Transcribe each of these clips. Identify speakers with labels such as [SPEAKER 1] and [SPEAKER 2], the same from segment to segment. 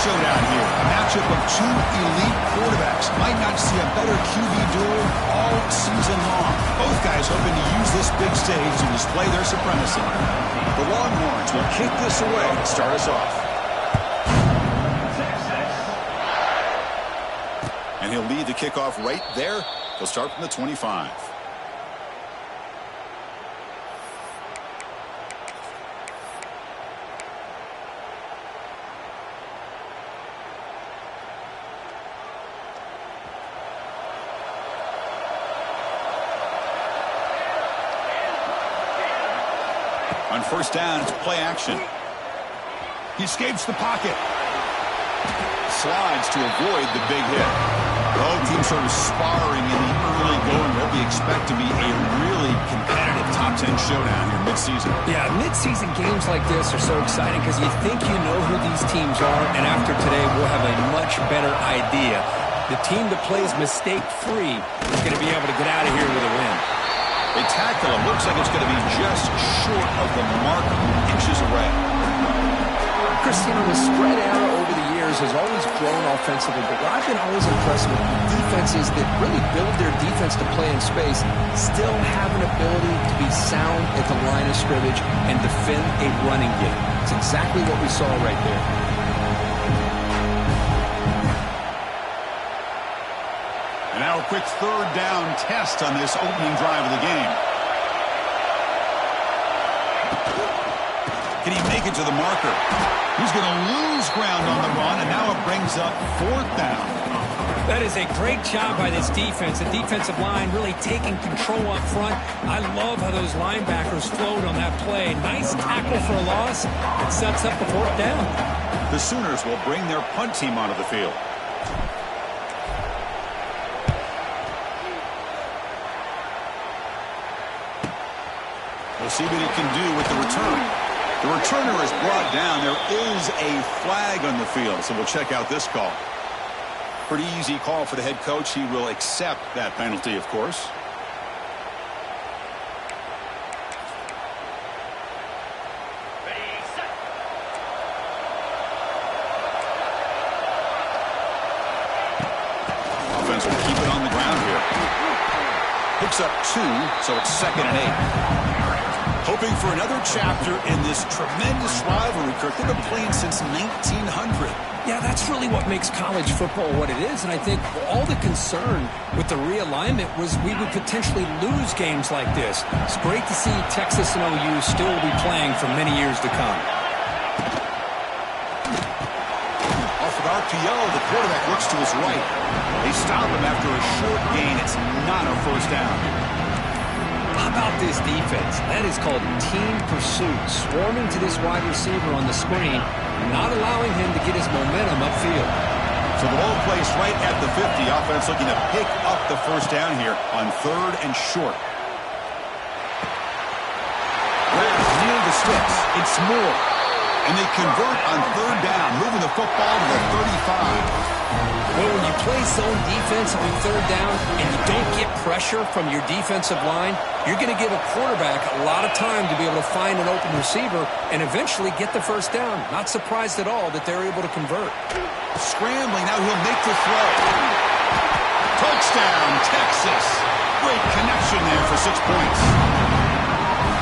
[SPEAKER 1] showdown here. A matchup of two elite quarterbacks. Might not see a better QB duel all season long. Both guys hoping to use this big stage to display their supremacy.
[SPEAKER 2] The Longhorns will kick this away to start us off. And he'll lead the kickoff right there. He'll start from the 25. On first down, it's play action.
[SPEAKER 1] He escapes the pocket.
[SPEAKER 2] Slides to avoid the big hit.
[SPEAKER 1] Both teams sort of sparring in the early going. What we expect to be a really competitive top 10 showdown here mid-season.
[SPEAKER 3] Yeah, mid-season games like this are so exciting because you think you know who these teams are, and after today we'll have a much better idea. The team that plays mistake-free is going to be able to get out of here with a win.
[SPEAKER 2] They tackle him. Looks like it's going to be just short of the mark, inches away.
[SPEAKER 3] Christian, the spread era over the years has always grown offensively, but what I've been always impressed with defenses that really build their defense to play in space still have an ability to be sound at the line of scrimmage and defend a running game. It's exactly what we saw right there.
[SPEAKER 1] And now a quick third down test on this opening drive of the game. Can he make it to the marker? He's going to lose ground on the run, and now it brings up fourth down.
[SPEAKER 3] That is a great job by this defense. The defensive line really taking control up front. I love how those linebackers flowed on that play. Nice tackle for a loss. It sets up a fourth down.
[SPEAKER 2] The Sooners will bring their punt team onto the field.
[SPEAKER 1] We'll see what he can do with the return.
[SPEAKER 2] The returner is brought down. There is a flag on the field, so we'll check out this call. Pretty easy call for the head coach. He will accept that penalty, of course. Offense will keep it on the ground here. Picks up 2, so it's 2nd and 8. Hoping for another chapter in this tremendous rivalry, Kirk. They've been playing since 1900.
[SPEAKER 3] Yeah, that's really what makes college football what it is. And I think all the concern with the realignment was we would potentially lose games like this. It's great to see Texas and OU still be playing for many years to come.
[SPEAKER 2] Off of RPO, the quarterback looks to his right. They stop him after a short gain. It's not a first down.
[SPEAKER 3] How about this defense? That is called team pursuit. Swarming to this wide receiver on the screen, not allowing him to get his momentum upfield.
[SPEAKER 2] So the ball placed right at the 50. Offense looking to pick up the first down here on 3rd and short. Rams near the sticks. It's Moore. And they convert on 3rd down, moving the football to the 35.
[SPEAKER 3] Well, when you play zone defense on 3rd down and you don't get pressure from your defensive line, you're going to give a quarterback a lot of time to be able to find an open receiver and eventually get the first down. Not surprised at all that they're able to convert.
[SPEAKER 2] Scrambling, now he'll make the throw. Touchdown, Texas. Great connection there for 6 points.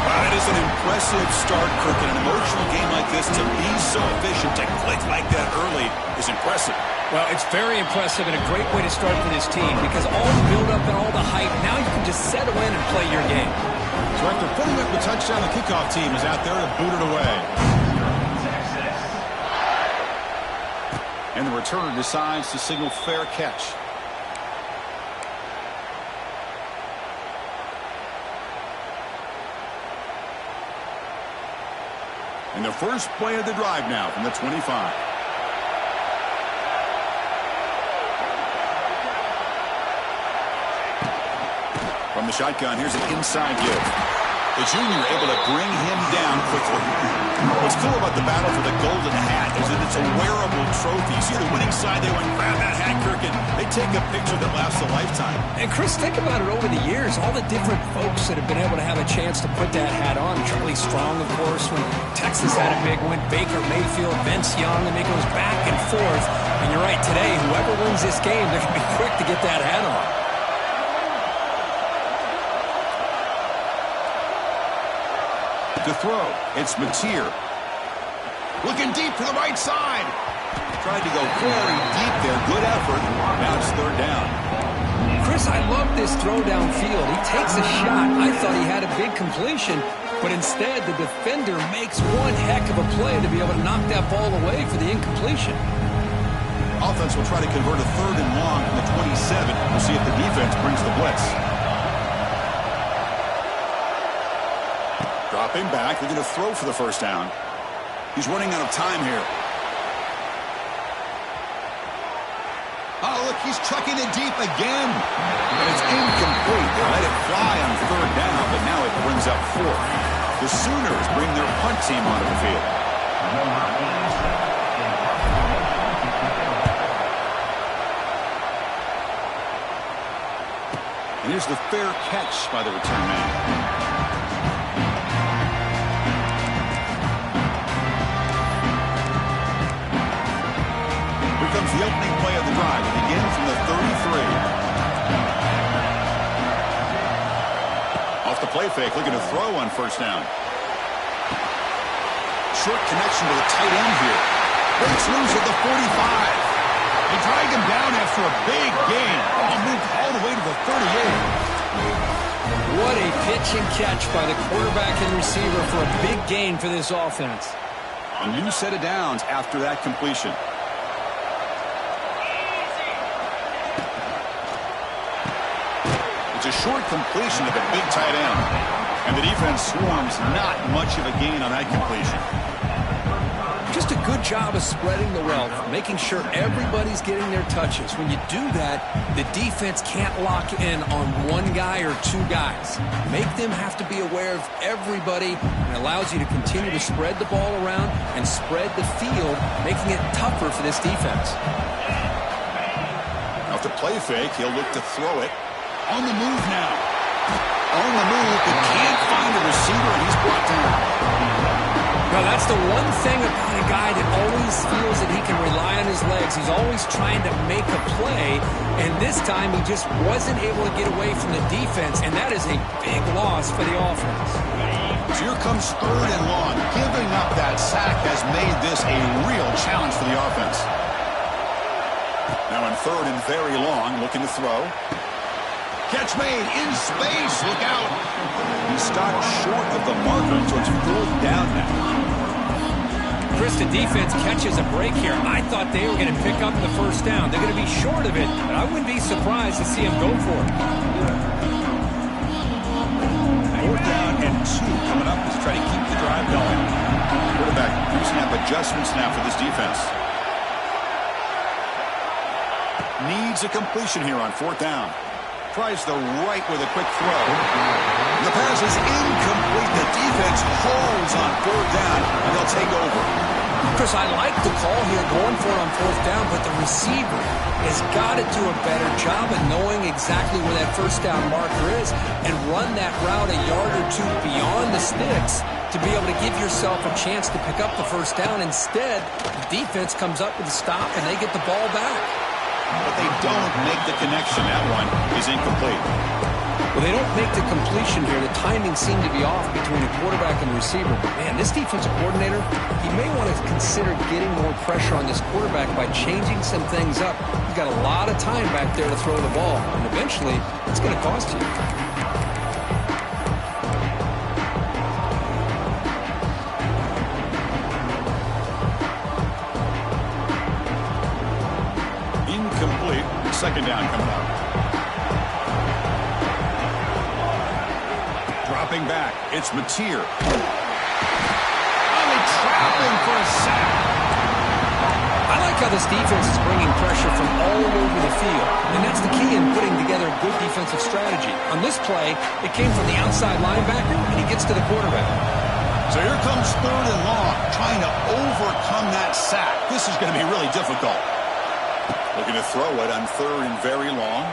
[SPEAKER 2] That is an impressive start, Kirk. In an emotional game like this, to be so efficient, to click like that early is impressive.
[SPEAKER 3] Well, it's very impressive and a great way to start for this team because all the build-up and all the hype, now you can just settle in and play your game.
[SPEAKER 1] So after putting up the touchdown, the kickoff team is out there to boot it away.
[SPEAKER 2] And the returner decides to signal fair catch. And the first play of the drive now from the 25. From the shotgun, here's an inside give. The junior able to bring him down quickly. What's cool about the battle for the golden hat is that it's a wearable trophy. You see the winning side, they went grab that hat, Kirk, and they take a picture that lasts a lifetime.
[SPEAKER 3] And Chris, think about it over the years, all the different folks that have been able to have a chance to put that hat on. Charlie Strong, of course, when Texas had a big win. Baker Mayfield, Vince Young, and it goes back and forth. And you're right, today, whoever wins this game, they're going to be quick to get that hat on.
[SPEAKER 2] To throw, it's Mateer. Looking deep to the right side. Tried to go very deep there. Good effort. Now it's third down.
[SPEAKER 3] Chris, I love this throw downfield. He takes a shot. I thought he had a big completion, but instead the defender makes one heck of a play to be able to knock that ball away for the incompletion.
[SPEAKER 2] Offense will try to convert a third and long from the 27. We'll see if the defense brings the blitz. Dropping back. They're going to throw for the first down. He's running out of time here.
[SPEAKER 1] Oh, look, he's chucking it deep again.
[SPEAKER 2] And it's incomplete. They let it fly on third down, but now it brings up fourth. The Sooners bring their punt team onto the field. And here's the fair catch by the return man. Comes the opening play of the drive. It begins from the 33. Off the play fake, looking to throw on first down. Short connection to the tight end here. Breaks loose at the 45. They drag him down after a big gain. He moved all the way to the 38.
[SPEAKER 3] What a pitch and catch by the quarterback and receiver for a big gain for this offense.
[SPEAKER 2] A new set of downs after that completion. It's a short completion to the big tight end. And the defense swarms not much of a gain on that completion.
[SPEAKER 3] Just a good job of spreading the wealth, making sure everybody's getting their touches. When you do that, the defense can't lock in on one guy or two guys. Make them have to be aware of everybody, and allows you to continue to spread the ball around and spread the field, making it tougher for this defense.
[SPEAKER 2] Off the play fake, he'll look to throw it.
[SPEAKER 1] On the move now. On the move, but can't find a receiver, and he's brought down.
[SPEAKER 3] Now, that's the one thing about a guy that always feels that he can rely on his legs. He's always trying to make a play, and this time he just wasn't able to get away from the defense, and that is a big loss for the offense.
[SPEAKER 2] So here comes third and long. Giving up that sack has made this a real challenge for the offense. Now in third and very long, looking to throw.
[SPEAKER 1] Catch made in space. Look out.
[SPEAKER 2] He stopped short of the marker, so it's fourth down now.
[SPEAKER 3] Chris, the defense catches a break here. I thought they were going to pick up the first down. They're going to be short of it, but I wouldn't be surprised to see them go for it.
[SPEAKER 2] Fourth down and 2 coming up to try to keep the drive going. Quarterback pre-snap adjustments now for this defense. Needs a completion here on fourth down. Tries the right with a quick throw. The pass is incomplete. The defense holds on fourth down, and they'll take over.
[SPEAKER 3] Chris, I like the call here going for it on fourth down, but the receiver has got to do a better job of knowing exactly where that first down marker is and run that route a yard or two beyond the sticks to be able to give yourself a chance to pick up the first down. Instead, the defense comes up with a stop, and they get the ball back.
[SPEAKER 2] But they don't make the connection. That one is incomplete.
[SPEAKER 3] Well, they don't make the completion here. The timing seemed to be off between the quarterback and the receiver. But, man, this defensive coordinator, he may want to consider getting more pressure on this quarterback by changing some things up. He's got a lot of time back there to throw the ball, and eventually it's going to cost you.
[SPEAKER 2] Second down coming up. Dropping back, it's Mateer.
[SPEAKER 1] Oh, they trap him for a sack.
[SPEAKER 3] I like how this defense is bringing pressure from all over the field, and that's the key in putting together a good defensive strategy. On this play, it came from the outside linebacker, and he gets to the quarterback.
[SPEAKER 2] So here comes third and long, trying to overcome that sack. This is going to be really difficult. Looking to throw it on third and very long.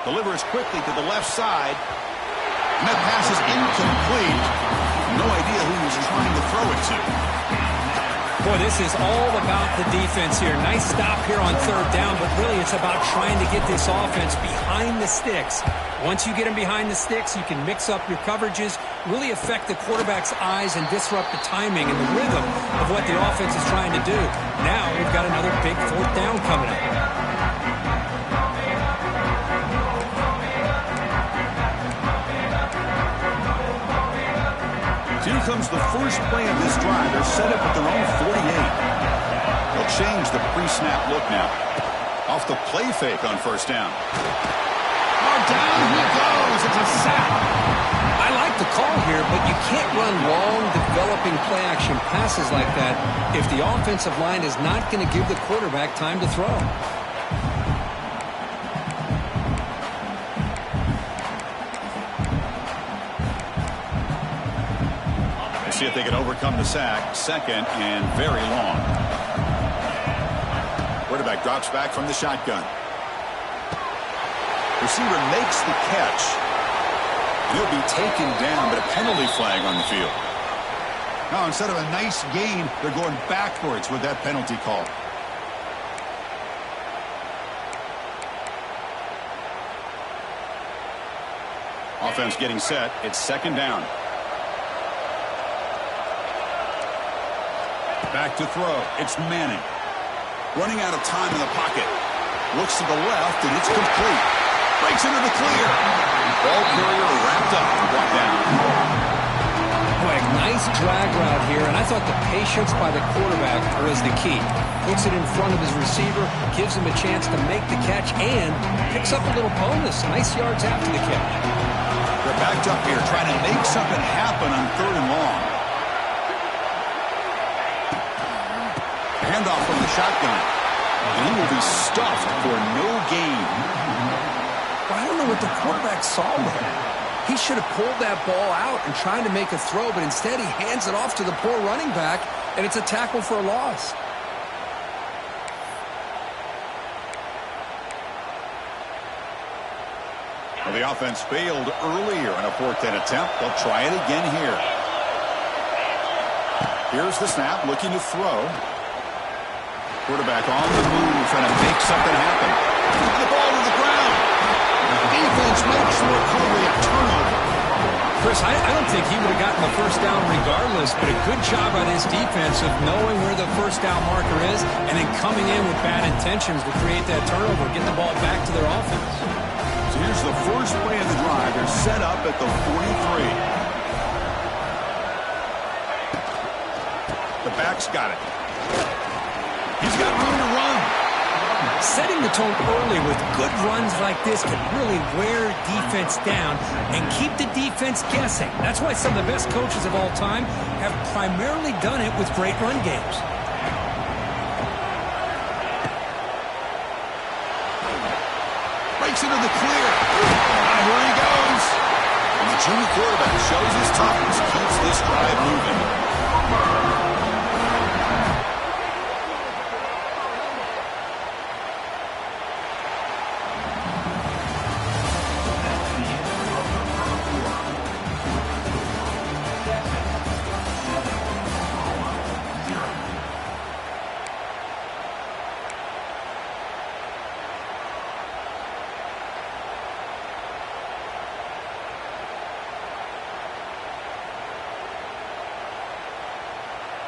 [SPEAKER 2] Delivers quickly to the left side. And that pass is incomplete. No idea who he was trying to throw it to.
[SPEAKER 4] Boy, this is all about the defense here. Nice stop here on third down, but really it's about trying to get this offense behind the sticks. Once you get them behind the sticks, you can mix up your coverages, really affect the quarterback's eyes and disrupt the timing and the rhythm of what the offense is trying to do. Now we've got another big fourth down coming up.
[SPEAKER 2] Here comes the first play of this drive. They're set up at their own 48. They'll change the pre-snap look now. Off the play fake on first down.
[SPEAKER 1] Oh, down he goes. It's a sack.
[SPEAKER 3] I like the call here, but you can't run long, developing play-action passes like that if the offensive line is not going to give the quarterback time to throw.
[SPEAKER 2] See if they can overcome the sack. Second and very long. Quarterback drops back from the shotgun. Receiver makes the catch. He'll be taken down, but a penalty flag on the field.
[SPEAKER 1] Now, instead of a nice gain, they're going backwards with that penalty call.
[SPEAKER 2] Offense getting set. It's second down. Back to throw. It's Manning. Running out of time in the pocket. Looks to the left, and it's complete. Breaks into the clear. Ball carrier wrapped up and brought down.
[SPEAKER 3] Boy, nice drag route here, and I thought the patience by the quarterback was the key. Puts it in front of his receiver, gives him a chance to make the catch, and picks up a little bonus. Nice yards after the catch.
[SPEAKER 2] They're backed up here, trying to make something happen on third and long. Handoff from the shotgun. And he will be stuffed for no gain.
[SPEAKER 3] Well, I don't know what the quarterback saw there. He should have pulled that ball out and tried to make a throw, but instead he hands it off to the poor running back, and it's a tackle for a loss.
[SPEAKER 2] Well, the offense failed earlier in a fourth down attempt. They'll try it again here. Here's the snap, looking to throw. Quarterback on the move, trying to make something happen. The ball to the ground.
[SPEAKER 1] Defense makes the recovery a turnover.
[SPEAKER 4] Chris, I don't think he would have gotten the first down regardless, but a good job by this defense of knowing where the first down marker is and then coming in with bad intentions to create that turnover, get the ball back to their offense.
[SPEAKER 2] So here's the first play of the drive. They're set up at the 43. The back's got it. He's got room to run.
[SPEAKER 4] Setting the tone early with good runs like this can really wear defense down and keep the defense guessing. That's why some of the best coaches of all time have primarily done it with great run games.
[SPEAKER 2] Breaks into the clear. And here he goes. And the junior quarterback shows his toughness, keeps this drive moving.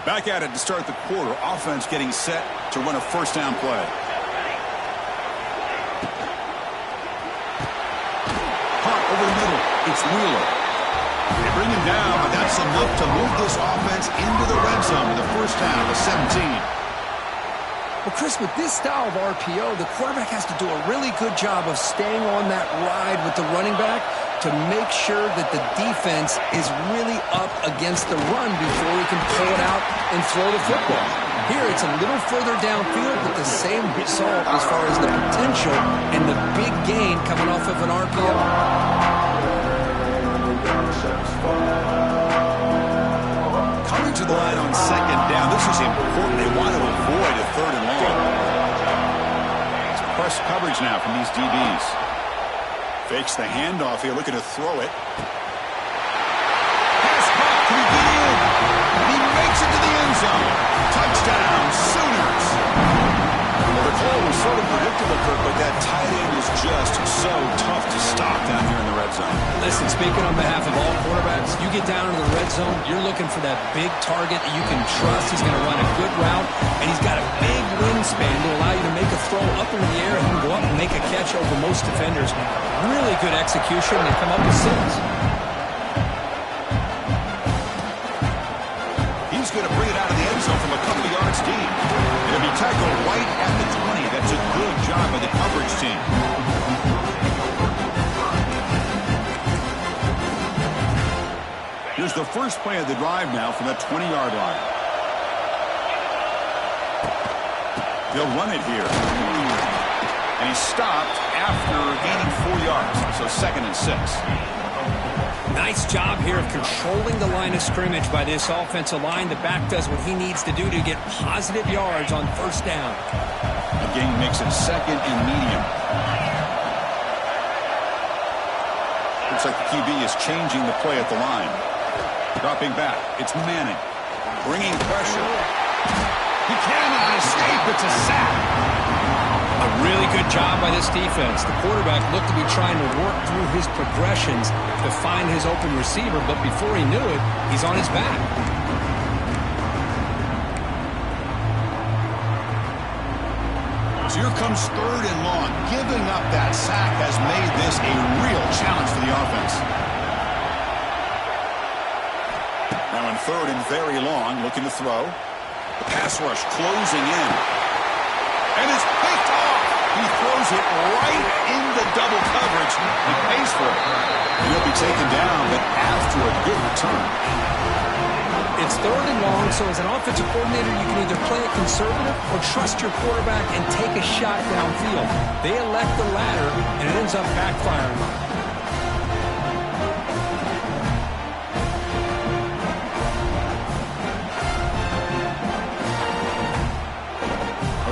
[SPEAKER 2] Back at it to start the quarter. Offense getting set to run a first down play. Hot over the middle. It's Wheeler. They bring him down, but that's enough to move this offense into the red zone with the first down of the 17.
[SPEAKER 3] Well, Chris, with this style of RPO, the quarterback has to do a really good job of staying on that ride with the running back to make sure that the defense is really up against the run before he can pull it out and throw the football. Here, it's a little further downfield, but the same result as far as the potential and the big gain coming off of an RPO.
[SPEAKER 2] Coming to the line on second down. This is important. They want to avoid a third and long. It's press coverage now from these DBs. Fakes the handoff here, looking to throw it.
[SPEAKER 1] Pass caught. Can he get in? He makes it to the end zone. Touchdown, Sooners.
[SPEAKER 2] Well, the call was sort of predictable, Kirk, but that tight end is just so tough to stop down here in the red zone.
[SPEAKER 4] Listen, speaking on behalf of all quarterbacks, you get down into the red zone, you're looking for that big target that you can trust. He's going to run a good route, and he's got a big wingspan to allow you to make a throw up into the air. He can go up and make a catch over most defenders. Really good execution. They come up with 6.
[SPEAKER 1] He's going to bring it out of the end zone from a couple of yards deep. It'll be tackled right at the 20. That's a good job by the coverage team.
[SPEAKER 2] Here's the first play of the drive now from that 20-yard line. They'll run it here. And he stopped after gaining 4 yards. So 2nd and 6.
[SPEAKER 4] Nice job here of controlling the line of scrimmage by this offensive line. The back does what he needs to do to get positive yards on first down.
[SPEAKER 2] The gain makes it 2nd and medium. Looks like the QB is changing the play at the line. Dropping back. It's Manning. Bringing pressure.
[SPEAKER 1] He cannot escape. It's a sack.
[SPEAKER 4] A really good job by this defense. The quarterback looked to be trying to work through his progressions to find his open receiver, but before he knew it, he's on his back.
[SPEAKER 1] So here comes 3rd and long. Giving up that sack has made this a real challenge for the offense.
[SPEAKER 2] Now in 3rd and very long, looking to throw. The pass rush closing in.
[SPEAKER 1] And it's picked off. He throws it right into double coverage. He pays for it.
[SPEAKER 2] And he'll be taken down, but after a good return.
[SPEAKER 4] It's 3rd and long, so as an offensive coordinator, you can either play it conservative or trust your quarterback and take a shot downfield. They elect the latter, and it ends up backfiring on them.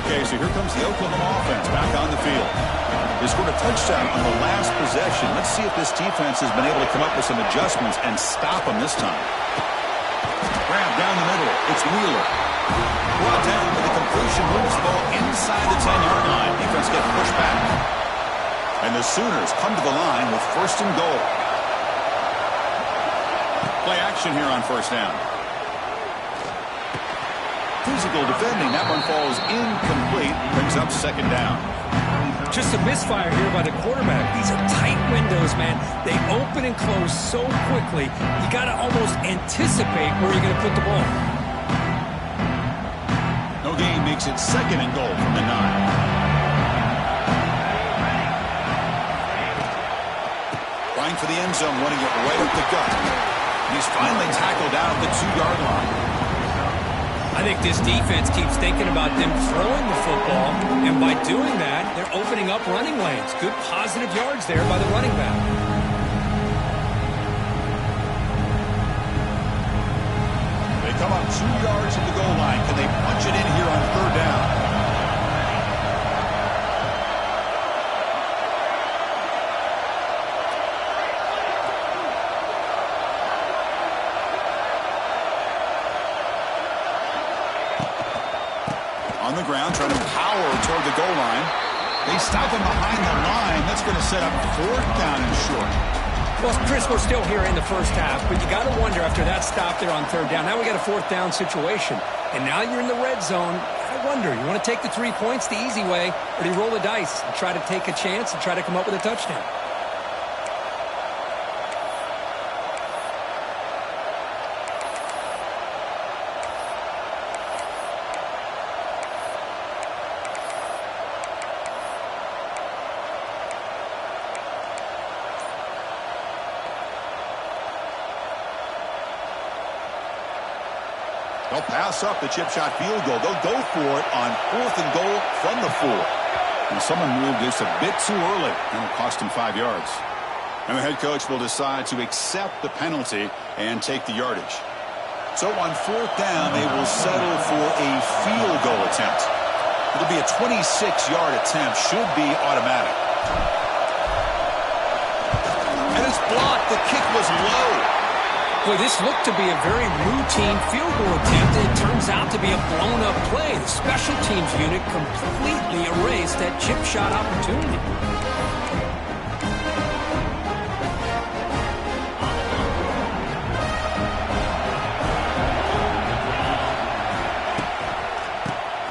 [SPEAKER 2] Okay, so here comes the Oklahoma offense back on the field. They scored a touchdown on the last possession. Let's see if this defense has been able to come up with some adjustments and stop them this time.
[SPEAKER 1] Grab down the middle. It's Wheeler. Brought down for the completion. Moves the ball inside the 10-yard line. Defense gets pushed back.
[SPEAKER 2] And the Sooners come to the line with 1st and goal. Play action here on 1st down. Physical defending. That one falls incomplete. Brings up 2nd down.
[SPEAKER 4] Just a misfire here by the quarterback. These are tight windows, man. They open and close so quickly. You got to almost anticipate where you're going to put the ball.
[SPEAKER 2] No gain makes it 2nd and goal from the 9. Trying for the end zone, running it right at the gut. He's finally tackled out at the 2-yard line.
[SPEAKER 4] I think this defense keeps thinking about them throwing the football, and by doing that, they're opening up running lanes. Good positive yards there by the running back.
[SPEAKER 1] They come up 2 yards at the goal line. Can they punch it in here on 3rd down?
[SPEAKER 2] On the ground, trying to power toward the goal line.
[SPEAKER 1] They stop him behind the line. That's going to set up 4th down and short.
[SPEAKER 4] Well, Chris, we're still here in the first half, but you got to wonder after that stop there on 3rd down. Now we got a 4th down situation, and now you're in the red zone. I wonder, you want to take the 3 points the easy way, or do you roll the dice and try to take a chance and try to come up with a touchdown?
[SPEAKER 2] They'll pass up the chip shot field goal. They'll go for it on 4th and goal from the 4. And someone moved this a bit too early, and it'll cost him 5 yards. And the head coach will decide to accept the penalty and take the yardage.
[SPEAKER 1] So on 4th down, they will settle for a field goal attempt. It'll be a 26-yard attempt. Should be automatic.
[SPEAKER 2] the kick was low.
[SPEAKER 4] Boy, this looked to be a very routine field goal attempt, and it turns out to be a blown-up play. The special teams unit completely erased that chip shot opportunity.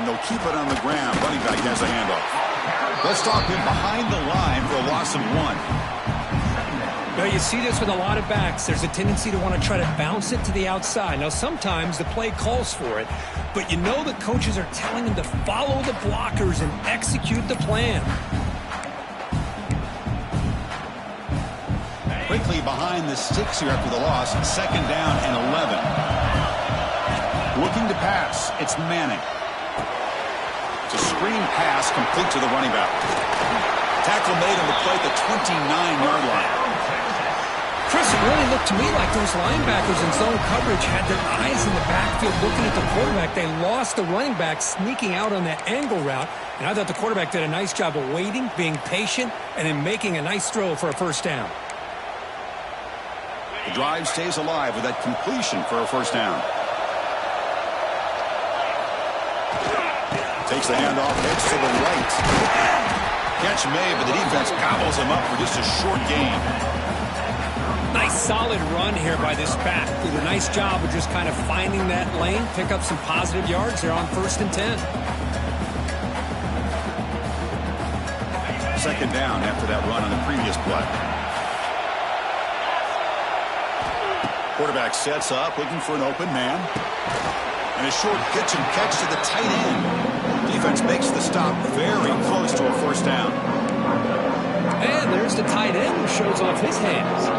[SPEAKER 2] And they'll keep it on the ground. Running back has a handoff. They'll stop him behind the line for a loss of 1.
[SPEAKER 4] Now, you see this with a lot of backs. There's a tendency to want to try to bounce it to the outside. Now, sometimes the play calls for it, but you know the coaches are telling them to follow the blockers and execute the plan.
[SPEAKER 2] Quickly behind the sticks here after the loss. 2nd down and 11. Looking to pass. It's Manning. It's a screen pass complete to the running back. Tackle made on the play at the 29-yard line.
[SPEAKER 4] Chris, it really looked to me like those linebackers in zone coverage had their eyes in the backfield looking at the quarterback. They lost the running back sneaking out on that angle route, and I thought the quarterback did a nice job of waiting, being patient, and then making a nice throw for a first down.
[SPEAKER 2] The drive stays alive with that completion for a first down. Takes the handoff, heads to the right. Catch made, but the defense gobbles him up for just a short gain.
[SPEAKER 4] Nice solid run here by this back. Did a nice job of just kind of finding that lane, pick up some positive yards there on 1st and 10.
[SPEAKER 2] 2nd down after that run on the previous play. Quarterback sets up, looking for an open man. And a short pitch and catch to the tight end. Defense makes the stop very close to a first down.
[SPEAKER 4] And there's the tight end who shows off his hands.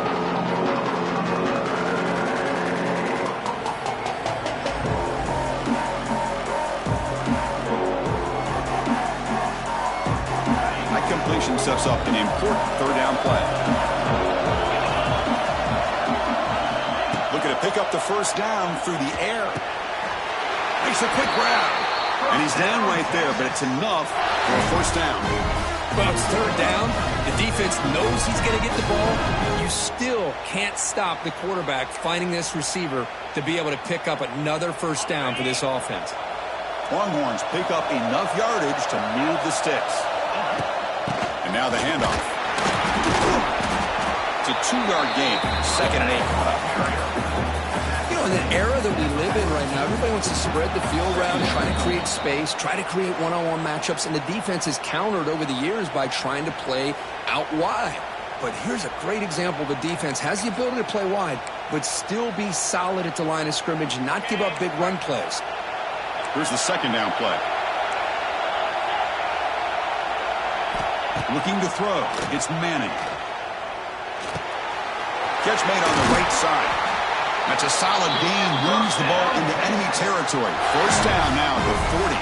[SPEAKER 2] Completion sets up an important 3rd down play. Looking to pick up the first down through the air. Makes a quick grab. And he's down right there, but it's enough for a first down.
[SPEAKER 4] Well, it's 3rd down. The defense knows he's going to get the ball. You still can't stop the quarterback finding this receiver to be able to pick up another first down for this offense.
[SPEAKER 2] Longhorns pick up enough yardage to move the sticks. And now the handoff. It's a 2-yard gain. 2nd and 8.
[SPEAKER 3] You know, in the era that we live in right now, everybody wants to spread the field around, try to create space, try to create one-on-one matchups, and the defense is countered over the years by trying to play out wide. But here's a great example. The defense has the ability to play wide, but still be solid at the line of scrimmage and not give up big run plays.
[SPEAKER 2] Here's the 2nd down play. Looking to throw. It's Manning. Catch made on the right side. That's a solid gain. Moves the ball into enemy territory. First down now at the 40.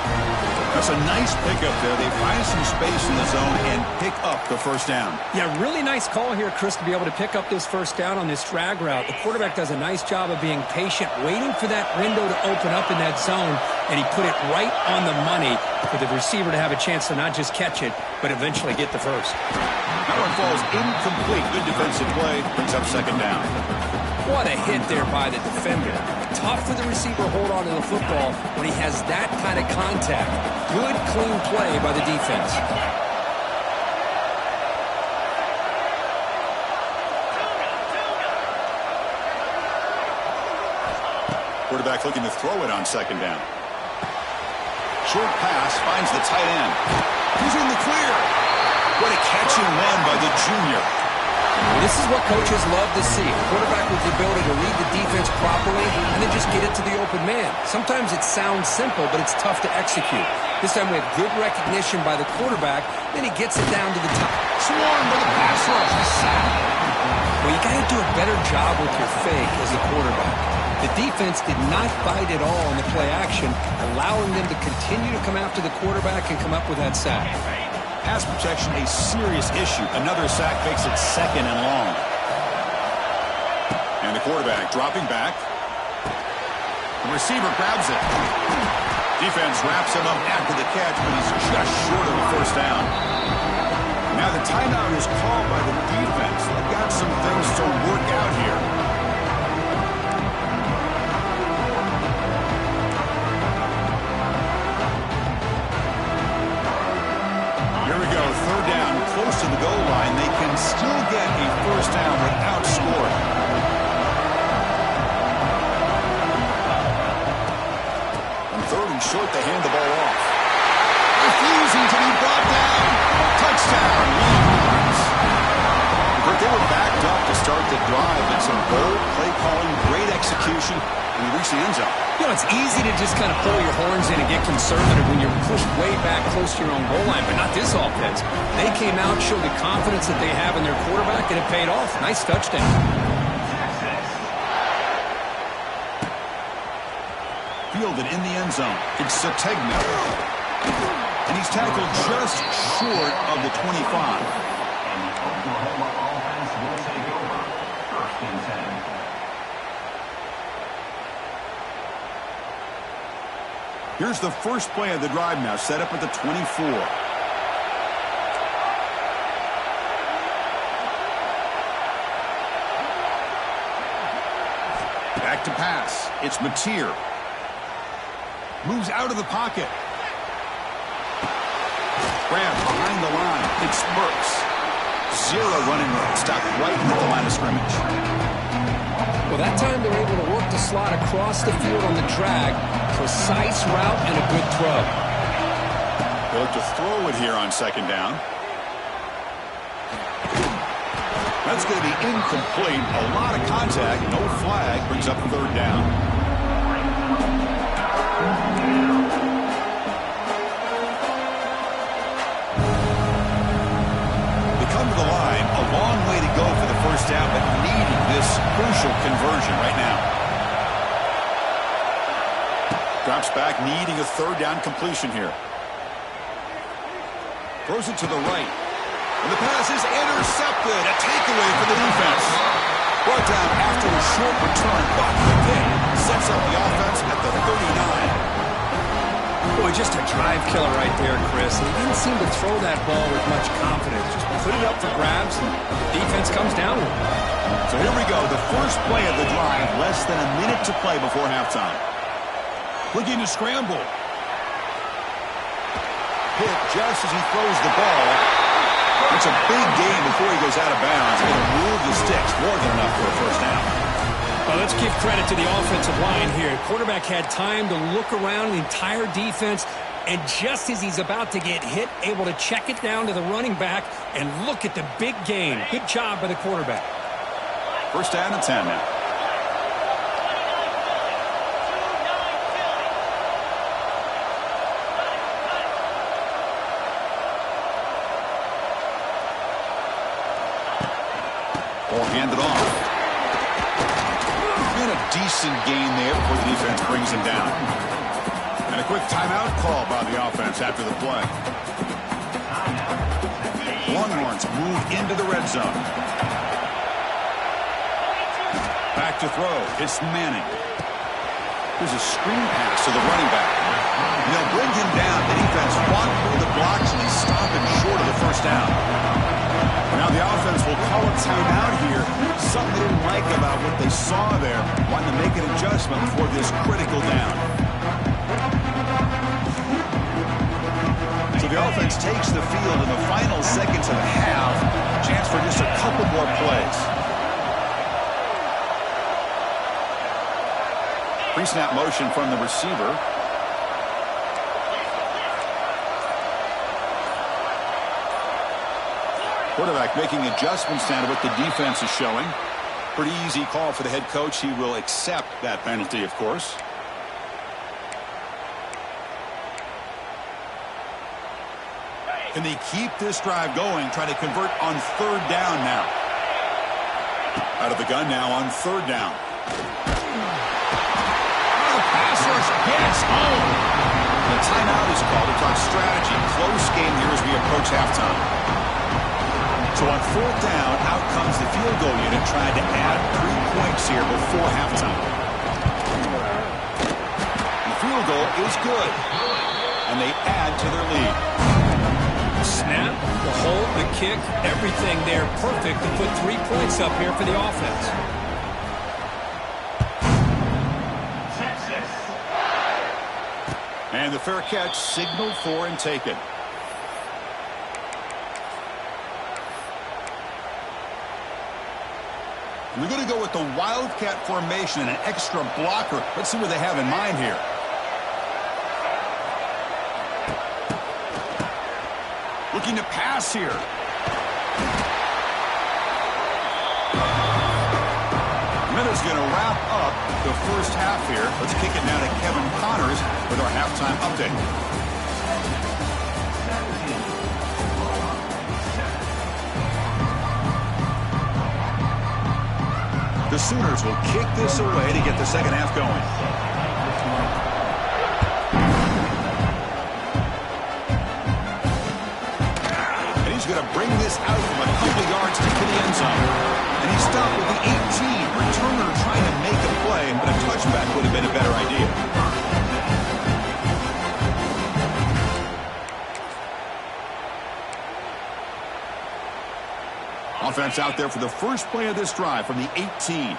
[SPEAKER 2] That's a nice pickup there. They find some space in the zone and pick up the first down.
[SPEAKER 4] Yeah, really nice call here, Chris, to be able to pick up this first down on this drag route. The quarterback does a nice job of being patient, waiting for that window to open up in that zone, and he put it right on the money for the receiver to have a chance to not just catch it, but eventually get the first.
[SPEAKER 2] That one falls incomplete. Good defensive play. Brings up 2nd down.
[SPEAKER 4] What a hit there by the defender. Tough for the receiver to hold on to the football when he has that kind of contact. Good, clean play by the defense.
[SPEAKER 2] Quarterback looking to throw it on 2nd down. Short pass finds the tight end. Who's in the clear? What a catch and run by the junior.
[SPEAKER 3] Well, this is what coaches love to see. A quarterback with the ability to read the defense properly and then just get it to the open man. Sometimes it sounds simple, but it's tough to execute. This time we have good recognition by the quarterback, then he gets it down to the top.
[SPEAKER 2] Swarm by the pass rush.
[SPEAKER 3] Well, you got to do a better job with your fake as a quarterback. The defense did not bite at all in the play action, allowing them to continue to come after the quarterback and come up with that sack.
[SPEAKER 2] Pass protection a serious issue. Another sack makes it 2nd and long. And the quarterback dropping back. The receiver grabs it. Defense wraps him up after the catch, but he's just short of the first down. Now the timeout is called by the defense. They've got some things to work first down without scoring. On third and short, they hand the ball off.
[SPEAKER 1] Refusing to be brought down. Touchdown, Longhorns.
[SPEAKER 2] But they were backed up to start the drive, and some bold play calling, great execution, and we reached the end zone.
[SPEAKER 4] You know, it's easy to just kind of pull your horns in and get conservative when you're pushed way back close to your own goal line, but not this offense. They came out, showed the confidence that they have in their quarterback, and it paid off. Nice touchdown.
[SPEAKER 2] Fielded in the end zone. It's Sategna. And he's tackled just short of the 25. Here's the first play of the drive now, set up at the 24. Back to pass. It's Mateer. Moves out of the pocket. Grabbed behind the line. It's Burks. Zero running room. Stopped right at the line of scrimmage.
[SPEAKER 4] Well, that time they're able to work the slot across the field on the drag. Precise route and a good throw.
[SPEAKER 2] They'll look to throw it here on second down. That's going to be incomplete. A lot of contact. No flag. Brings up third down. They come to the line. A long way to go for the first down, but needing this crucial conversion right now. Drops back, needing a third down completion here. Throws it to the right. And the pass is intercepted. A takeaway for the defense. Brought down after a short return. But the kick sets up the offense at the 39.
[SPEAKER 4] Boy, just a drive killer right there, Chris. He didn't seem to throw that ball with much confidence. Just put it up for grabs, and defense comes down with it.
[SPEAKER 2] So here we go. The first play of the drive. Less than a minute to play before halftime. Looking to scramble. Hit just as he throws the ball. It's a big gain before he goes out of bounds. It'll move the sticks. More than enough for a first down.
[SPEAKER 4] Well, let's give credit to the offensive line here. Quarterback had time to look around the entire defense, and just as he's about to get hit, able to check it down to the running back, and look at the big gain. Good job by the quarterback.
[SPEAKER 2] First down and 10 now. Ball handed off. And a decent gain there before the defense brings him down. And a quick timeout call by the offense after the play. Longhorns move into the red zone. Back to throw. It's Manning. There's a screen pass to the running back. And they'll bring him down. The defense walked through the blocks and he's stopping short of the first down. Now the offense will call a timeout here. Something they didn't like about what they saw there. Wanting to make an adjustment for this critical down. So the offense takes the field in the final seconds of the half. Chance for just a couple more plays. Pre-snap motion from the receiver. Quarterback making adjustments now to what the defense is showing. Pretty easy call for the head coach. He will accept that penalty, of course. Can they keep this drive going? Trying to convert on third down now. Out of the gun now on third down. The passer gets home. The timeout is called to talk strategy. Close game here as we approach halftime. So on fourth down, out comes the field goal unit trying to add 3 points here before halftime. The field goal is good. And they add to their lead.
[SPEAKER 4] The snap, the hold, the kick, everything there perfect to put 3 points up here for the offense.
[SPEAKER 2] And the fair catch signaled for and taken. We're going to go with the Wildcat formation and an extra blocker. Let's see what they have in mind here. Looking to pass here. Minute's going to wrap up the first half here. Let's kick it now to Kevin Connors with our halftime update. The Sooners will kick this away to get the second half going. And he's going to bring this out from a couple yards to the end zone. And he stopped with the 18. Returner trying to make a play, but a touchback would have been a better idea. Offense out there for the first play of this drive from the 18.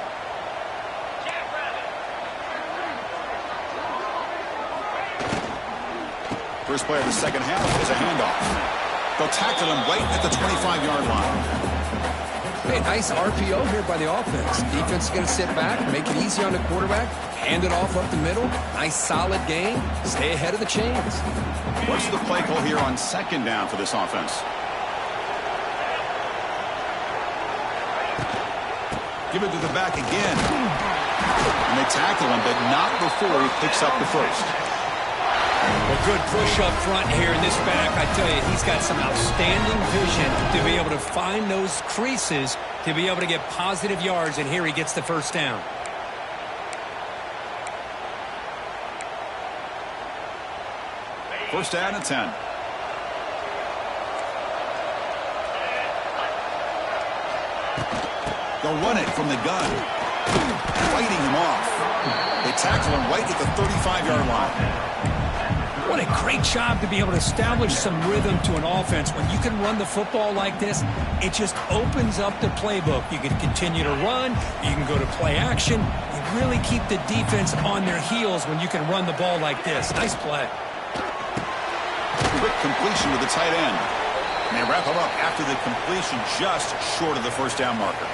[SPEAKER 2] First play of the second half is a handoff. They'll tackle him right at the 25-yard line.
[SPEAKER 3] Hey, nice RPO here by the offense. Defense is going to sit back, make it easy on the quarterback, hand it off up the middle. Nice solid game. Stay ahead of the chains.
[SPEAKER 2] What's the play call here on second down for this offense? Give it to the back again. And they tackle him, but not before he picks up the first.
[SPEAKER 4] Well, good push up front here in this back. I tell you, he's got some outstanding vision to be able to find those creases to be able to get positive yards, and here he gets the first down.
[SPEAKER 2] First down and 10. They'll run it from the gun. Fighting him off. They tackle him right at the 35-yard line.
[SPEAKER 4] What a great job to be able to establish some rhythm to an offense. When you can run the football like this, it just opens up the playbook. You can continue to run. You can go to play action. You really keep the defense on their heels when you can run the ball like this. Nice play.
[SPEAKER 2] Quick completion to the tight end. And they wrap him up after the completion just short of the first down marker.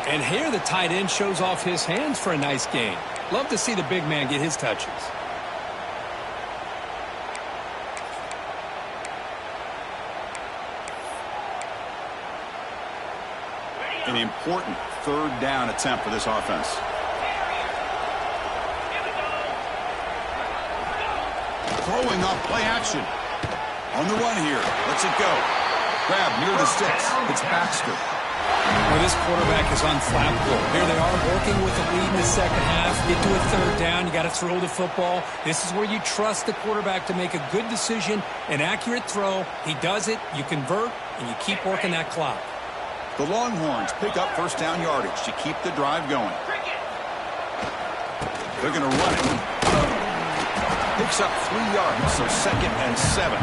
[SPEAKER 4] And here the tight end shows off his hands for a nice gain. Love to see the big man get his touches.
[SPEAKER 2] An important third down attempt for this offense. Throwing off play action. On the run here. Lets it go. Grab near the sticks. It's Baxter.
[SPEAKER 4] Well, this quarterback is unflappable. Here they are working with the lead in the second half. Get to a third down. You got to throw the football. This is where you trust the quarterback to make a good decision, an accurate throw. He does it. You convert, and you keep working that clock.
[SPEAKER 2] The Longhorns pick up first down yardage to keep the drive going. They're going to run it. Picks up 3 yards, so second and 7.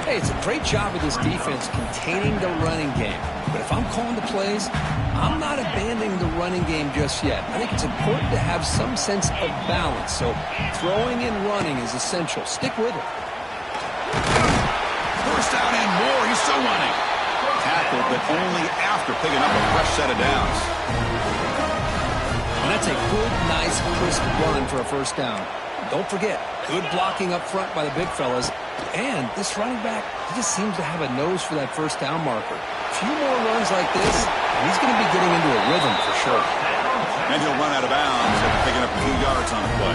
[SPEAKER 3] Hey, it's a great job of this defense containing the running game. But if I'm calling the plays, I'm not abandoning the running game just yet. I think it's important to have some sense of balance. So throwing and running is essential. Stick with it.
[SPEAKER 2] First down and more. He's still running. Tackled, but only after picking up a fresh set of downs.
[SPEAKER 3] And that's a good, nice, crisp run for a first down. Don't forget, good blocking up front by the big fellas. And this running back, he just seems to have a nose for that first down marker. A few more runs like this, and he's going to be getting into a rhythm for sure.
[SPEAKER 2] And he'll run out of bounds after picking up a few yards on the play.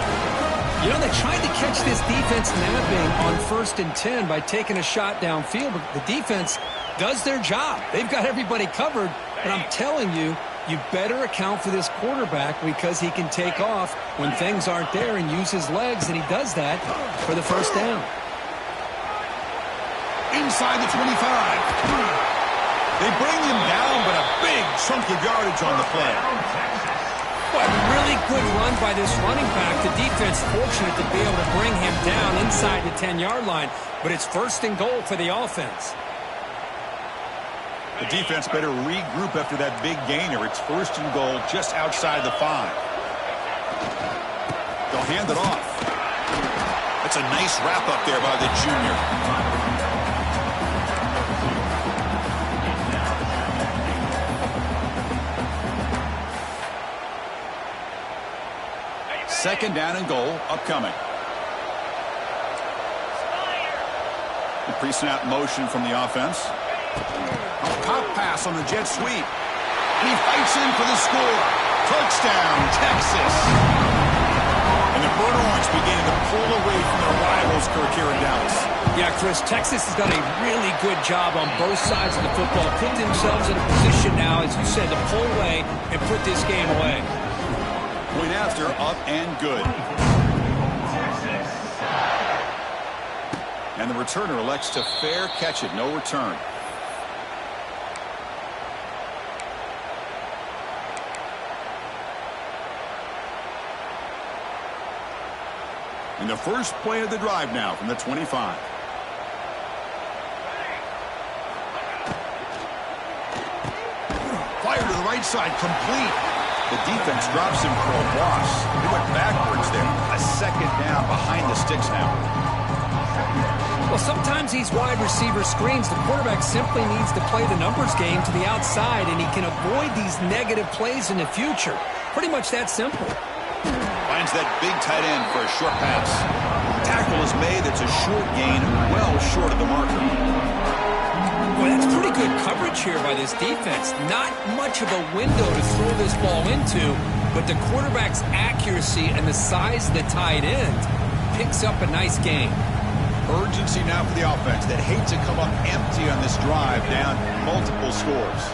[SPEAKER 3] You know, they tried to catch this defense napping on 1st and 10 by taking a shot downfield, but the defense does their job. They've got everybody covered, but I'm telling you, you better account for this quarterback because he can take off when things aren't there and use his legs, and he does that for the first down.
[SPEAKER 2] Inside the 25. They bring him down, but a big chunk of yardage on the play.
[SPEAKER 4] What a really good run by this running back. The defense fortunate to be able to bring him down inside the 10-yard line, but it's 1st and goal for the offense.
[SPEAKER 2] The defense better regroup after that big gainer. It's 1st and goal just outside the 5. They'll hand it off. That's a nice wrap up there by the junior. Second down and goal upcoming. The pre-snap motion from the offense. A pop pass on the jet sweep. And he fights in for the score. Touchdown, Texas. And the Burnt Orange beginning to pull away from their rivals, Kirk, here in Dallas.
[SPEAKER 4] Yeah, Chris, Texas has done a really good job on both sides of the football. Put themselves in a position now, as you said, to pull away and put this game away.
[SPEAKER 2] Point after, up and good. And the returner elects to fair catch it. No return. And the first play of the drive now from the 25. Fire to the right side, complete. The defense drops him for a loss. He went backwards there. A second down behind the sticks now.
[SPEAKER 4] Well, sometimes these wide receiver screens, the quarterback simply needs to play the numbers game to the outside, and he can avoid these negative plays in the future. Pretty much that simple.
[SPEAKER 2] Finds that big tight end for a short pass. Tackle is made. That's a short gain, well short of the marker.
[SPEAKER 4] Boy, that's pretty good coverage here by this defense. Not much of a window to throw this ball into, but the quarterback's accuracy and the size of the tight end picks up a nice gain.
[SPEAKER 2] Urgency now for the offense that hate to come up empty on this drive, down multiple scores.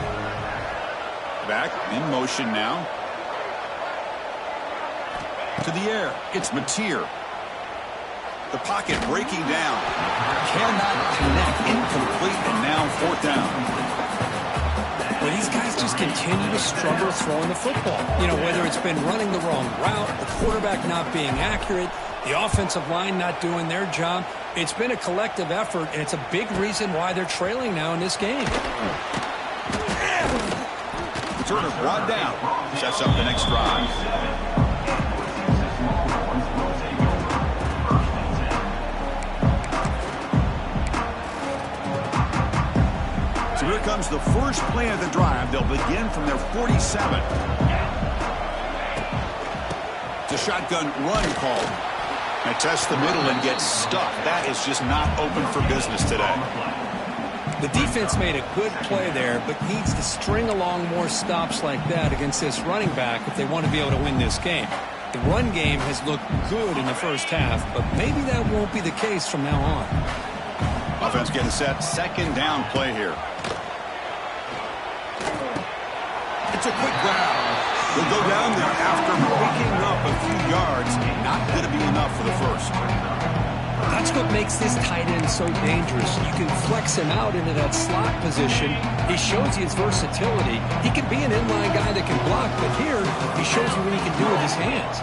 [SPEAKER 2] Back in motion now. To the air. It's Mateer. The pocket breaking down. Cannot connect. Incomplete, and now fourth down.
[SPEAKER 4] Well, these guys just continue to struggle throwing the football. You know, whether it's been running the wrong route, the quarterback not being accurate, the offensive line not doing their job. It's been a collective effort, and it's a big reason why they're trailing now in this game.
[SPEAKER 2] Turner brought down. Sets up the next drive. So here comes the first play of the drive. They'll begin from their 47. It's a shotgun run call. They test the middle and get stuck. That is just not open for business today.
[SPEAKER 4] The defense made a good play there, but needs to string along more stops like that against this running back if they want to be able to win this game. The run game has looked good in the first half, but maybe that won't be the case from now on.
[SPEAKER 2] Offense getting set. Second down play here. It's a quick grab. Will go down there after picking up a few yards. Not going to be enough for the first.
[SPEAKER 4] That's what makes this tight end so dangerous. You can flex him out into that slot position. He shows you his versatility. He can be an inline guy that can block, but here he shows you what he can do with his hands.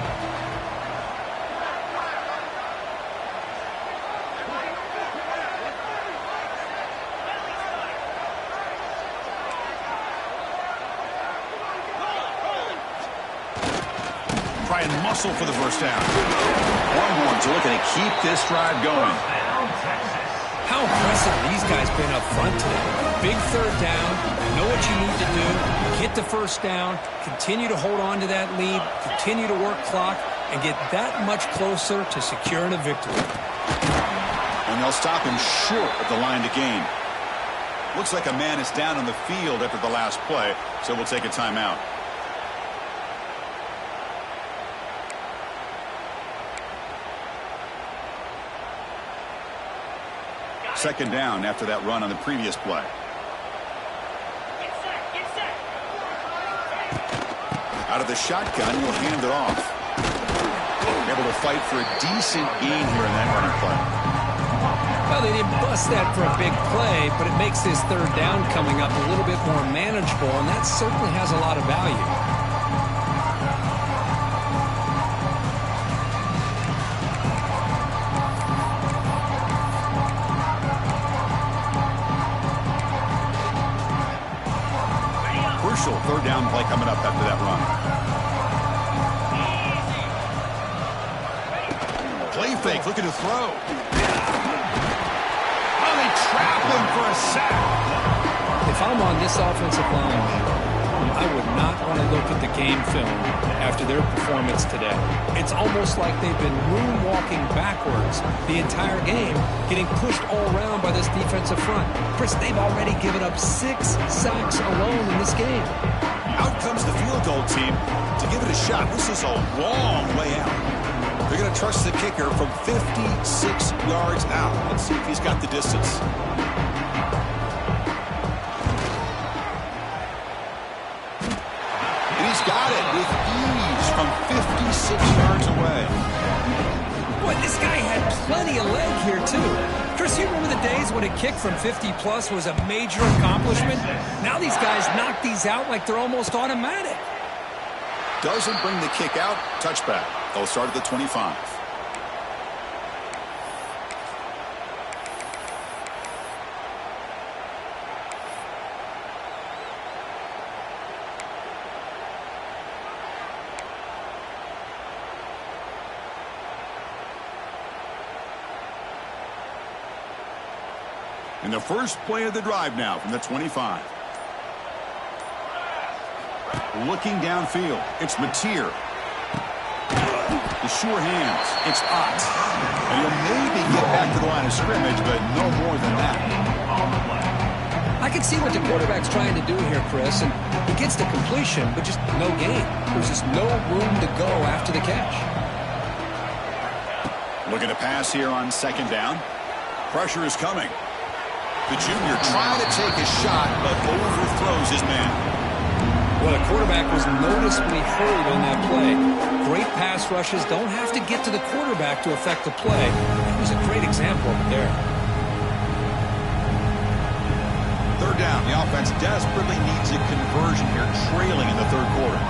[SPEAKER 2] Try and muscle for the first down. Longhorns are looking to keep this drive going.
[SPEAKER 4] How impressive have these guys been up front today. Big third down. Know what you need to do. Get the first down. Continue to hold on to that lead. Continue to work clock. And get that much closer to securing a victory.
[SPEAKER 2] And they'll stop him short of the line to gain. Looks like a man is down on the field after the last play, so we'll take a timeout. Second down after that run on the previous play. Out of the shotgun, he'll hand it off. Able to fight for a decent gain here in that running play.
[SPEAKER 4] Well, they didn't bust that for a big play, but it makes this third down coming up a little bit more manageable, and that certainly has a lot of value.
[SPEAKER 2] Third down play coming up after that run. Play fake, looking to throw. Oh, they trap him for a sack.
[SPEAKER 4] If I'm on this offensive line, I would not want to look at the game film after their performance today. It's almost like they've been moonwalking backwards the entire game, getting pushed all around by this defensive front. Chris, they've already given up 6 sacks alone in this game.
[SPEAKER 2] Out comes the field goal team to give it a shot. This is a long way out. They're going to trust the kicker from 56 yards out. Let's see if he's got the distance. And he's got it with ease from 56 yards away.
[SPEAKER 4] Boy, this guy had plenty of leg here, too. Chris, you remember the days when a kick from 50-plus was a major accomplishment? Now these guys knock these out like they're almost automatic.
[SPEAKER 2] Doesn't bring the kick out. Touchback. They'll start at the 25. In the first play of the drive now from the 25. Looking downfield, it's Mateer. The sure hands, it's Ott. And he'll maybe get back to the line of scrimmage, but no more than that.
[SPEAKER 3] I can see what the quarterback's trying to do here, Chris, and he gets the completion, but just no gain. There's just no room to go after the catch.
[SPEAKER 2] Looking to pass here on second down. Pressure is coming. The junior trying to take a shot, but overthrows his man.
[SPEAKER 4] Well, the quarterback was noticeably hurried on that play. Great pass rushes don't have to get to the quarterback to affect the play. It was a great example of it there.
[SPEAKER 2] Third down. The offense desperately needs a conversion here, trailing in the third quarter.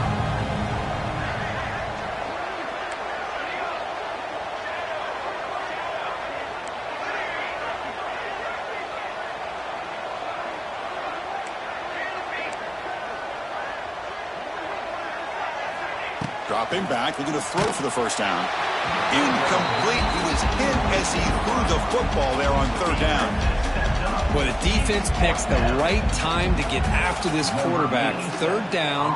[SPEAKER 2] Dropping back, looking to throw for the first down. Incomplete. He was hit as he threw the football there on third down.
[SPEAKER 4] Well, the defense picks the right time to get after this quarterback. Third down,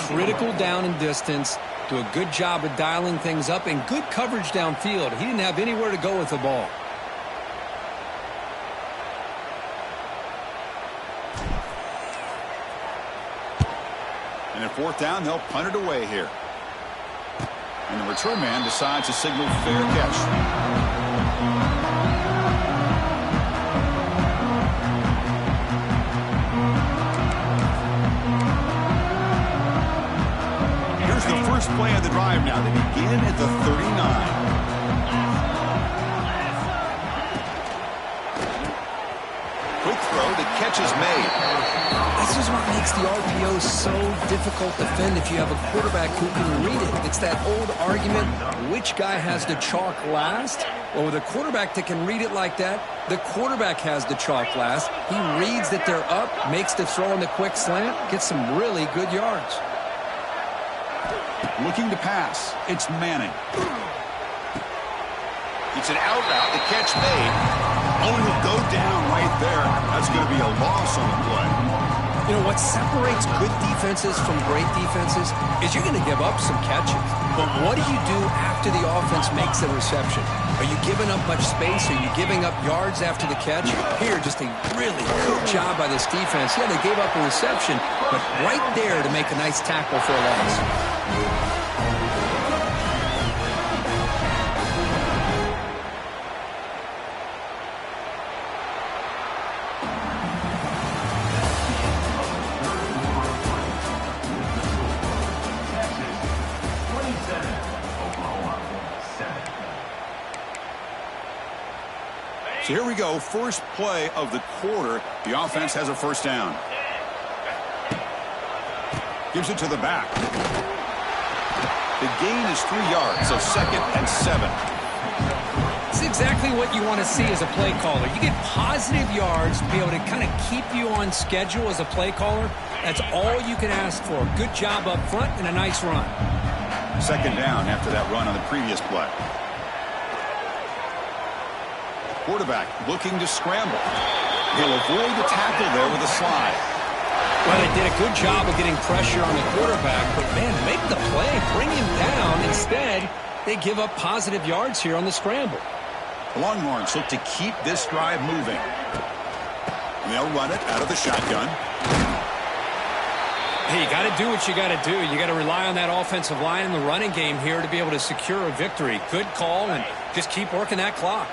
[SPEAKER 4] critical down and distance. Do a good job of dialing things up and good coverage downfield. He didn't have anywhere to go with the ball.
[SPEAKER 2] And at fourth down, they'll punt it away here. And the return man decides to signal fair catch. Here's the first play of the drive now. They begin at the 39. Quick throw, the catch is made.
[SPEAKER 3] This is what makes the RPO so difficult to defend if you have a quarterback who can read it. It's that old argument, which guy has the chalk last? Well, with a quarterback that can read it like that, the quarterback has the chalk last. He reads that they're up, makes the throw on the quick slant, gets some really good yards.
[SPEAKER 2] Looking to pass, it's Manning. It's an out route, the catch made. Oh, he'll go down right there. That's going to be a loss on the play.
[SPEAKER 3] You know, what separates good defenses from great defenses is you're going to give up some catches. But what do you do after the offense makes the reception? Are you giving up much space? Are you giving up yards after the catch? Here, just a really good job by this defense. Yeah, they gave up a reception, but right there to make a nice tackle for a loss.
[SPEAKER 2] So here we go, first play of the quarter. The offense has a first down. Gives it to the back. The gain is 3 yards, so 2nd and 7.
[SPEAKER 4] It's exactly what you want to see as a play caller. You get positive yards to be able to kind of keep you on schedule as a play caller. That's all you can ask for. Good job up front and a nice run.
[SPEAKER 2] Second down after that run on the previous play. Quarterback looking to scramble. He'll avoid the tackle there with a slide.
[SPEAKER 4] Well, they did a good job of getting pressure on the quarterback, but, man, make the play, bring him down. Instead, they give up positive yards here on the scramble.
[SPEAKER 2] The Longhorns look to keep this drive moving. And they'll run it out of the shotgun.
[SPEAKER 4] Hey, you got to do what you got to do. You got to rely on that offensive line in the running game here to be able to secure a victory. Good call, and just keep working that clock.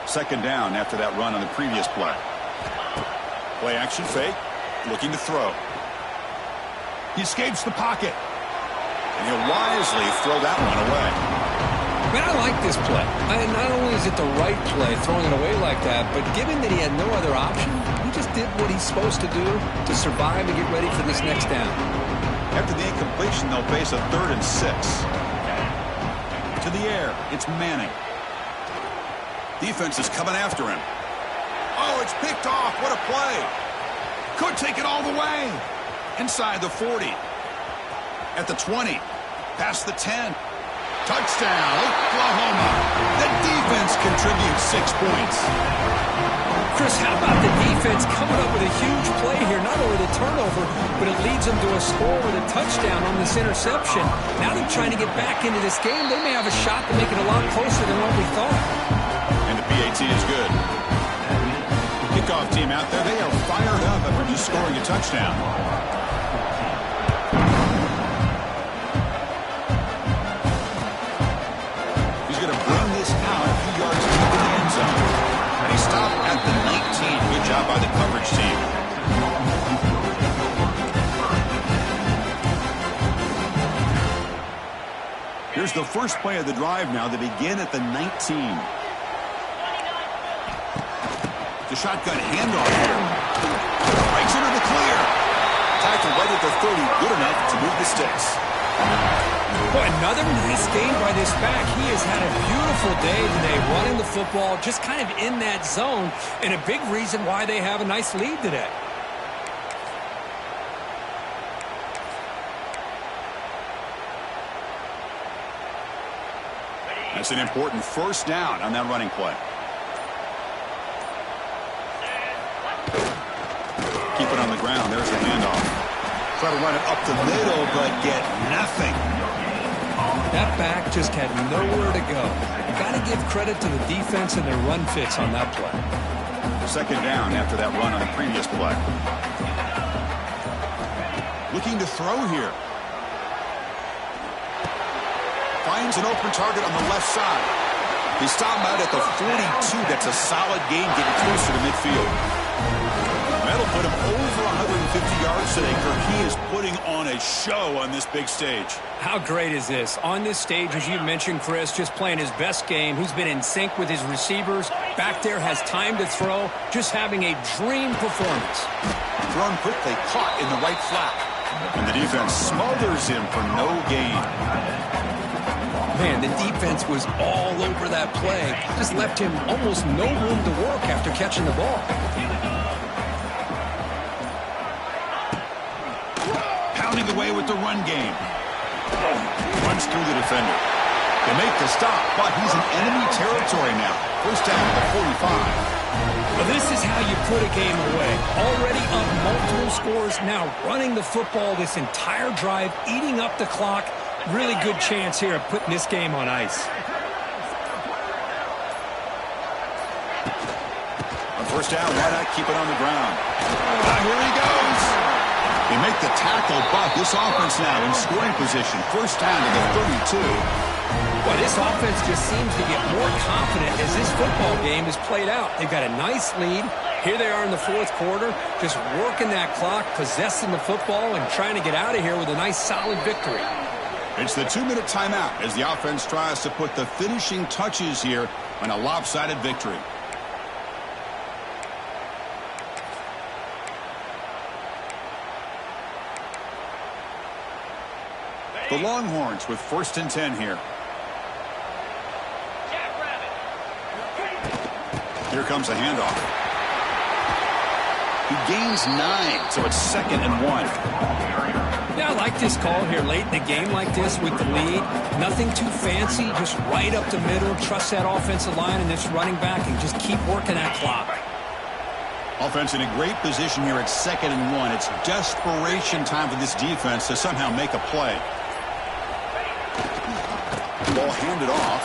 [SPEAKER 2] Second down after that run on the previous play. Play action fake, looking to throw.
[SPEAKER 1] He escapes the pocket.
[SPEAKER 2] And he'll wisely throw that one away.
[SPEAKER 4] Man, I like this play. Not only is it the right play, throwing it away like that, but given that he had no other option, he just did what he's supposed to do to survive and get ready for this next down.
[SPEAKER 2] After the incompletion, they'll face a 3rd and 6. To the air, it's Manning. Defense is coming after him. Oh, it's picked off. What a play.
[SPEAKER 1] Could take it all the way.
[SPEAKER 2] Inside the 40. At the 20. Past the 10. Touchdown, Oklahoma. The defense contributes 6 points.
[SPEAKER 4] Chris, how about the defense coming up with a huge play here? Not only the turnover, but it leads them to a score with a touchdown on this interception. Now they're trying to get back into this game. They may have a shot to make it a lot closer than what we thought.
[SPEAKER 2] And the PAT is good. Kickoff team out there, they are fired up after just scoring a touchdown. He's going to bring this out a few yards deep in the end zone. And he stopped at the 19. Good job by the coverage team. Here's the first play of the drive now. They begin at the 19. The shotgun handoff here. Breaks into the clear. Tackle right at the 30. Good enough to move the sticks.
[SPEAKER 4] Boy, another nice game by this back. He has had a beautiful day today running the football, just kind of in that zone, and a big reason why they have a nice lead today.
[SPEAKER 2] That's an important first down on that running play. Keep it on the ground. There's the handoff. Try to run it up the middle, but get nothing.
[SPEAKER 4] That back just had nowhere to go. Got to give credit to the defense and their run fits on that play.
[SPEAKER 2] Second down after that run on the previous play. Looking to throw here. Finds an open target on the left side. He stopped out at the 42. That's a solid gain getting closer to midfield. That'll put him over 150 yards today. Kirk, he is putting on a show on this big stage.
[SPEAKER 4] How great is this? On this stage, as you mentioned, Chris, just playing his best game. He's been in sync with his receivers. Back there, has time to throw. Just having a dream performance.
[SPEAKER 2] Thrown quickly, caught in the right flat. And the defense smothers him for no gain.
[SPEAKER 4] Man, the defense was all over that play. Just left him almost no room to work after catching the ball.
[SPEAKER 2] Pounding away with the run game. Runs through the defender. They make the stop, but he's in enemy territory now. First down at the 45.
[SPEAKER 4] Well, this is how you put a game away. Already up multiple scores, now running the football this entire drive, eating up the clock. Really good chance here of putting this game on ice.
[SPEAKER 2] On first down, why not keep it on the ground? Here he goes. They make the tackle, but this offense now in scoring position. First down to the 32.
[SPEAKER 4] Well, this offense just seems to get more confident as this football game is played out. They've got a nice lead. Here they are in the fourth quarter, just working that clock, possessing the football, and trying to get out of here with a nice, solid victory.
[SPEAKER 2] It's the 2-minute timeout as the offense tries to put the finishing touches here on a lopsided victory. The Longhorns with 1st and 10 here. Here comes a handoff. He gains 9, so it's 2nd and 1.
[SPEAKER 4] Yeah, I like this call here late in the game like this with the lead. Nothing too fancy, just right up the middle. Trust that offensive line and this running back and just keep working that clock.
[SPEAKER 2] Offense in a great position here at 2nd and 1. It's desperation time for this defense to somehow make a play. Ball handed off.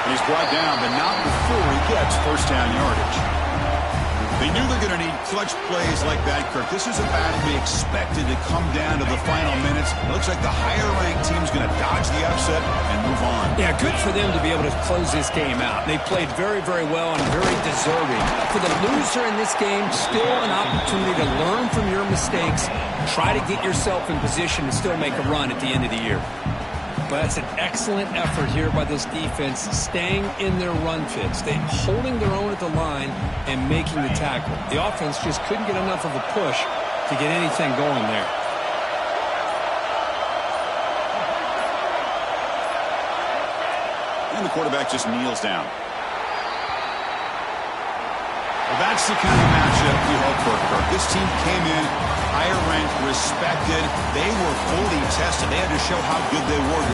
[SPEAKER 2] And he's brought down, but not before he gets first down yardage. They knew they're going to need clutch plays like that, Kirk. This is a battle we expected to come down to the final minutes. It looks like the higher-ranked team's going to dodge the upset and move on.
[SPEAKER 4] Yeah, good for them to be able to close this game out. They played very, very well and very deserving. For the loser in this game, still an opportunity to learn from your mistakes, try to get yourself in position to still make a run at the end of the year. But that's an excellent effort here by this defense, staying in their run fit, holding their own at the line and making the tackle. The offense just couldn't get enough of a push to get anything going there.
[SPEAKER 2] And the quarterback just kneels down.
[SPEAKER 1] Well, that's the kind of matchup we hope for, Kirk. This team came in higher ranked, respected. They were fully tested. They had to show how good they were.